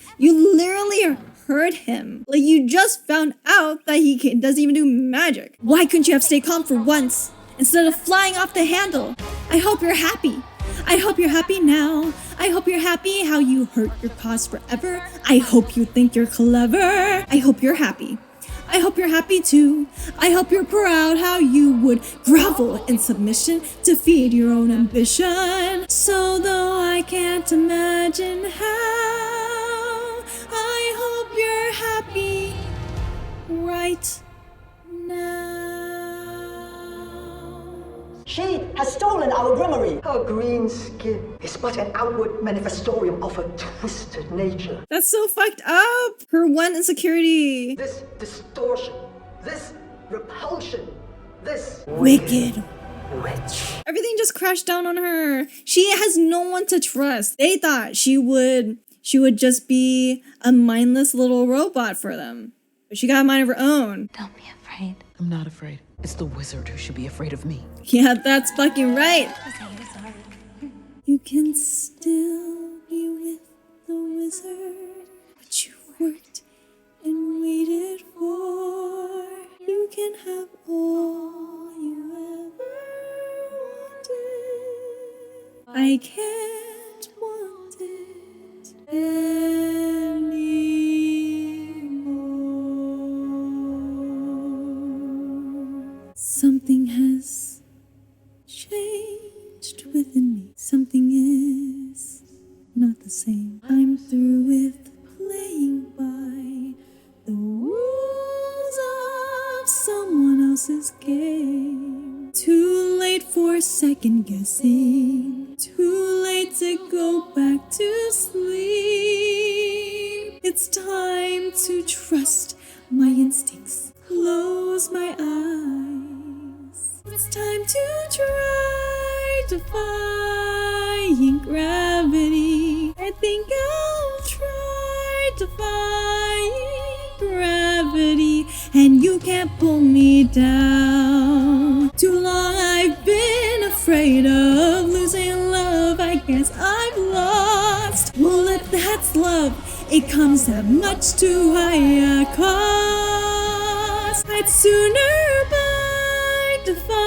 literally heard him. Like you just found out that he doesn't even do magic. Why couldn't you have stayed calm for once instead of flying off the handle? I hope you're happy. I hope you're happy now. I hope you're happy how you hurt your cause forever. I hope you think you're clever. I hope you're happy. I hope you're happy too. I hope you're proud how you would grovel in submission to feed your own ambition. So though I can't imagine how, I hope you're happy right now. She has stolen our grimoire. Her green skin is but an outward manifestorium of her twisted nature. That's so fucked up. Her one insecurity. This distortion, this repulsion, this wicked witch. Everything just crashed down on her. She has no one to trust. They thought she would just be a mindless little robot for them. But she got a mind of her own. Don't be afraid. I'm not afraid. It's the wizard who should be afraid of me. Yeah, that's fucking right. I'm sorry. You can still be with the wizard. What you worked and waited for. You can have all you ever wanted. I can't want it anymore. Something has changed within me. Something is not the same. I'm through with playing by the rules of someone else's game. Too late for second guessing. Too late to go back to sleep. It's time to trust my instincts. Close my eyes. It's time to try defying gravity. I think I'll try defying gravity. And you can't pull me down. Too long I've been afraid of losing love. I guess I've lost. Well, if that's love, it comes at much too high a cost. I'd sooner buy defying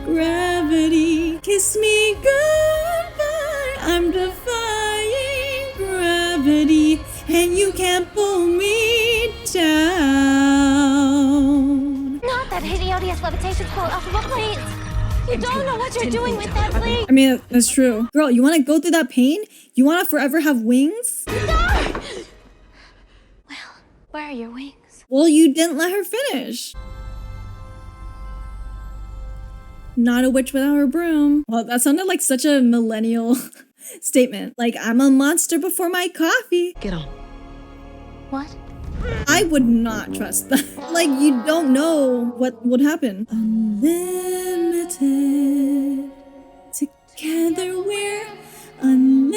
gravity. Kiss me goodbye. I'm defying gravity, and you can't pull me down. Not that hideous levitation quote, Elphaba, please. You don't know what you're doing with that, please. I mean, that's true. Girl, you want to go through that pain? You want to forever have wings? Where are your wings? Well, you didn't let her finish. Not a witch without her broom. Well, that sounded like such a millennial statement. Like, I'm a monster before my coffee. Get on. What? I would not trust that. Like, you don't know what would happen. Unlimited. Together we're unlimited.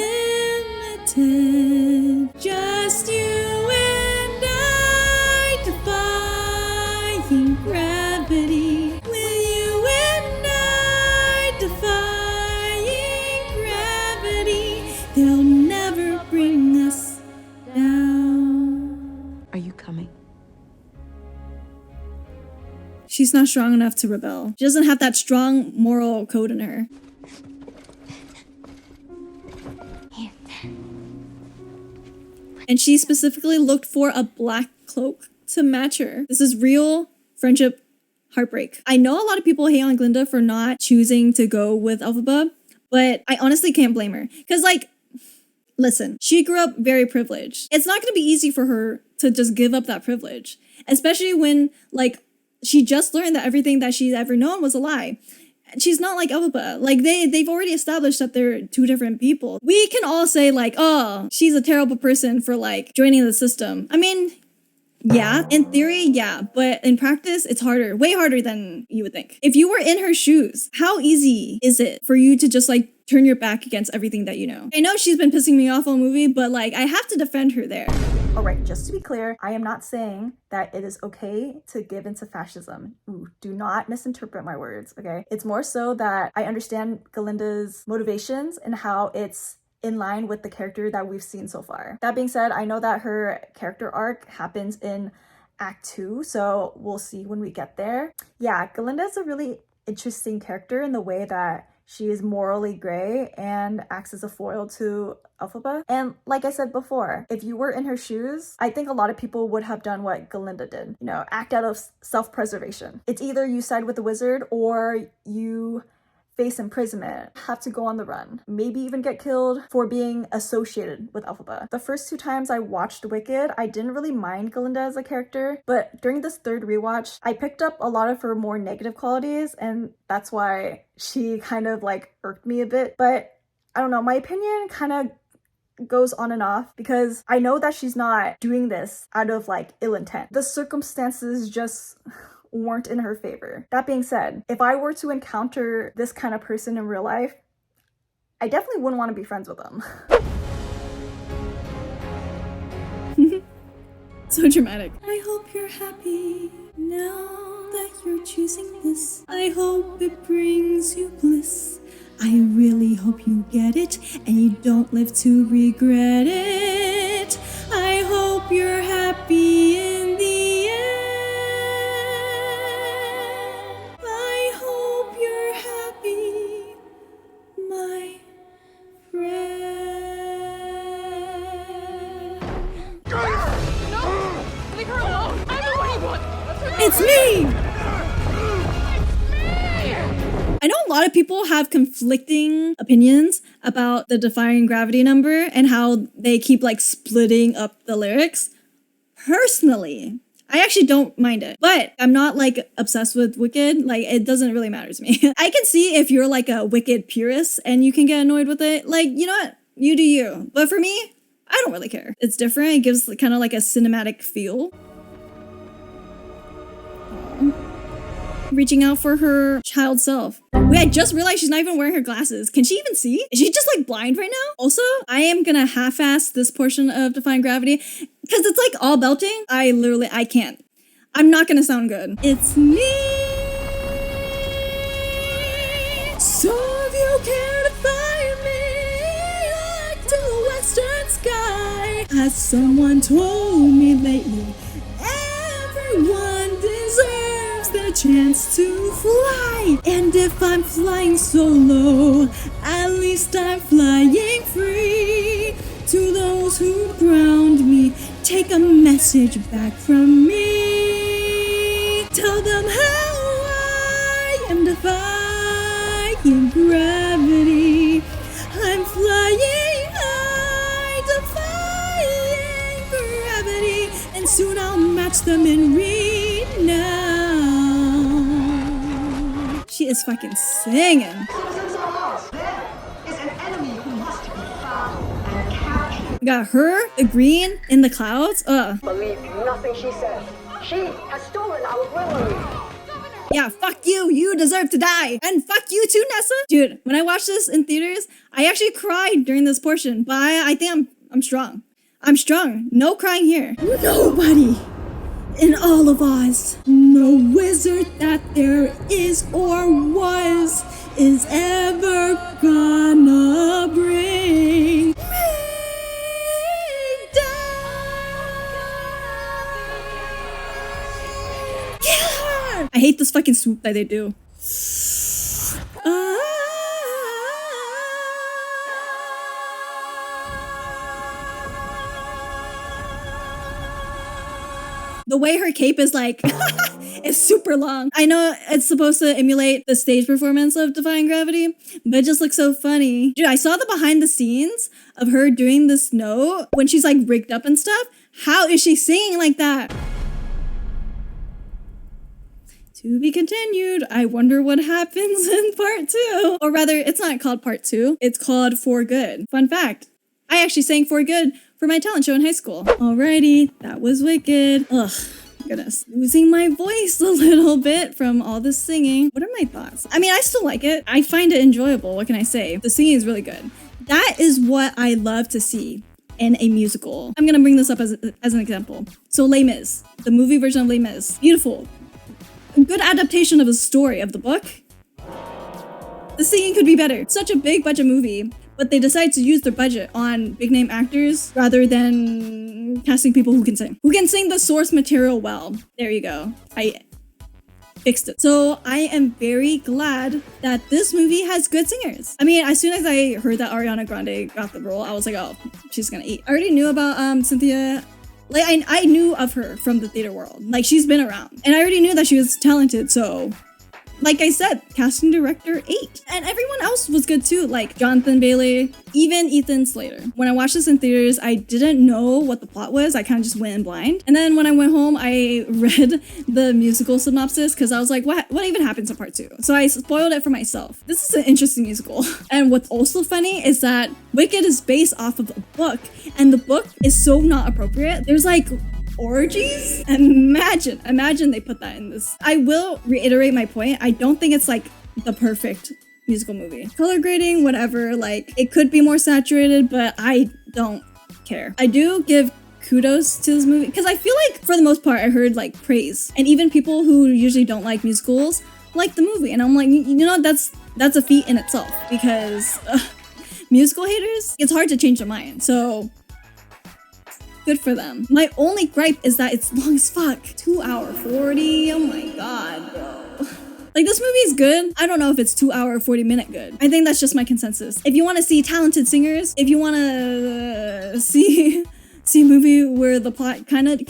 Just you and I, defying gravity. With you and I, defying gravity. They'll never bring us down. Are you coming? She's not strong enough to rebel. She doesn't have that strong moral code in her. And she specifically looked for a black cloak to match her. This is real friendship heartbreak. I know a lot of people hate on Glinda for not choosing to go with Elphaba, but I honestly can't blame her. Because, like, listen, she grew up very privileged. It's not going to be easy for her to just give up that privilege, especially when, like, she just learned that everything that she's ever known was a lie. She's not like Elphaba. Like, they've already established that they're two different people. We can all say, like, oh, she's a terrible person for, like, joining the system. I mean, yeah, in theory, yeah, but in practice, it's harder, way harder than you would think. If you were in her shoes, how easy is it for you to just, like, turn your back against everything that you know? I know she's been pissing me off all movie, but, like, I have to defend her there. All right, just to be clear, I am not saying that it is okay to give into fascism. Ooh, do not misinterpret my words, okay? It's more so that I understand Galinda's motivations and how it's in line with the character that we've seen so far. That being said, I know that her character arc happens in Act 2, so we'll see when we get there. Yeah, Galinda is a really interesting character in the way that she is morally gray and acts as a foil to Elphaba. And like I said before, if you were in her shoes, I think a lot of people would have done what Galinda did. You know, act out of self-preservation. It's either you side with the wizard or you face imprisonment, have to go on the run, maybe even get killed for being associated with Elphaba. The first 2 times I watched Wicked, I didn't really mind Galinda as a character, but during this third rewatch, I picked up a lot of her more negative qualities, and that's why she kind of like irked me a bit. But I don't know, my opinion kind of goes on and off because I know that she's not doing this out of like ill intent. The circumstances just weren't in her favor. That being said, if I were to encounter this kind of person in real life, I definitely wouldn't want to be friends with them. So dramatic. I hope you're happy now that you're choosing this. I hope it brings you bliss. I really hope you get it and you don't live to regret it. I hope you're happy in the end. I hope you're happy, my friend. No! Leave her alone! I know what you want! It's me! I know a lot of people have conflicting opinions about the Defying Gravity number and how they keep like splitting up the lyrics. Personally, I actually don't mind it, but I'm not like obsessed with Wicked. Like, it doesn't really matter to me. I can see if you're like a Wicked purist and you can get annoyed with it. Like, you know what? You do you. But for me, I don't really care. It's different. It gives kind of like a cinematic feel. Reaching out for her child self. Wait, I just realized she's not even wearing her glasses. Can she even see? Is she just like blind right now? Also, I am gonna half-ass this portion of Defying Gravity because it's like all belting. I can't. I'm not gonna sound good. It's me. So if you care to find me like to the western sky, as someone told me lately, everyone deserves the chance to fly. And if I'm flying solo, at least I'm flying free. To those who ground me, take a message back from me. Tell them how I am defying gravity. I'm flying high. them and read now. She is fucking singing. We got her, the green, in the clouds. Believe nothing she says. She has stolen our grimory. Yeah, fuck you. You deserve to die. And fuck you too, Nessa. Dude, when I watched this in theaters, I actually cried during this portion. But I think I'm strong. I'm strong. No crying here. Nobody in all of Oz, no wizard that there is or was, is ever gonna bring me down. Kill her! I hate this fucking swoop that they do. The way her cape is like, it's super long. I know it's supposed to emulate the stage performance of Defying Gravity, but it just looks so funny. Dude, I saw the behind the scenes of her doing this note when she's like rigged up and stuff. How is she singing like that? To be continued. I wonder what happens in part 2. Or rather, it's not called part 2. It's called For Good. Fun fact, I actually sang For Good for my talent show in high school. Alrighty, that was wicked. Ugh, goodness. Losing my voice a little bit from all this singing. What are my thoughts? I mean, I still like it. I find it enjoyable. What can I say? The singing is really good. That is what I love to see in a musical. I'm gonna bring this up as an example. So Les Mis, the movie version of Les Mis. Beautiful. A good adaptation of a story of the book. The singing could be better. Such a big budget movie, but they decided to use their budget on big name actors rather than casting people who can sing. Who can sing the source material well. There you go. I fixed it. So I am very glad that this movie has good singers. I mean, as soon as I heard that Ariana Grande got the role, I was like, oh, she's gonna eat. I already knew about Cynthia. Like, I knew of her from the theater world. Like, she's been around. And I already knew that she was talented, so... Like I said, casting director 8. And everyone else was good too, like Jonathan Bailey, even Ethan Slater. When I watched this in theaters, I didn't know what the plot was. I kind of just went in blind. And then when I went home, I read the musical synopsis because I was like, what even happens in part 2? So I spoiled it for myself. This is an interesting musical. And what's also funny is that Wicked is based off of a book, and the book is so not appropriate. There's like orgies? Imagine they put that in this. I will reiterate my point. I don't think it's like the perfect musical movie. Color grading, whatever, like it could be more saturated, but I don't care. I do give kudos to this movie because I feel like for the most part I heard like praise, and even people who usually don't like musicals like the movie, and I'm like, you know, that's a feat in itself because musical haters, it's hard to change their mind. So good for them. My only gripe is that it's long as fuck. 2 hour 40. Oh my god, bro. Like, this movie is good. I don't know if it's 2 hour 40 minute good. I think that's just my consensus. If you want to see talented singers, if you want to see a movie where the plot kind of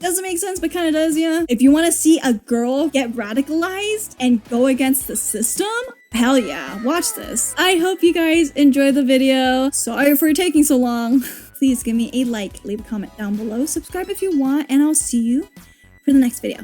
doesn't make sense, but kind of does, yeah. If you want to see a girl get radicalized and go against the system, hell yeah, watch this. I hope you guys enjoyed the video. Sorry for taking so long. Please give me a like, leave a comment down below, subscribe if you want, and I'll see you for the next video.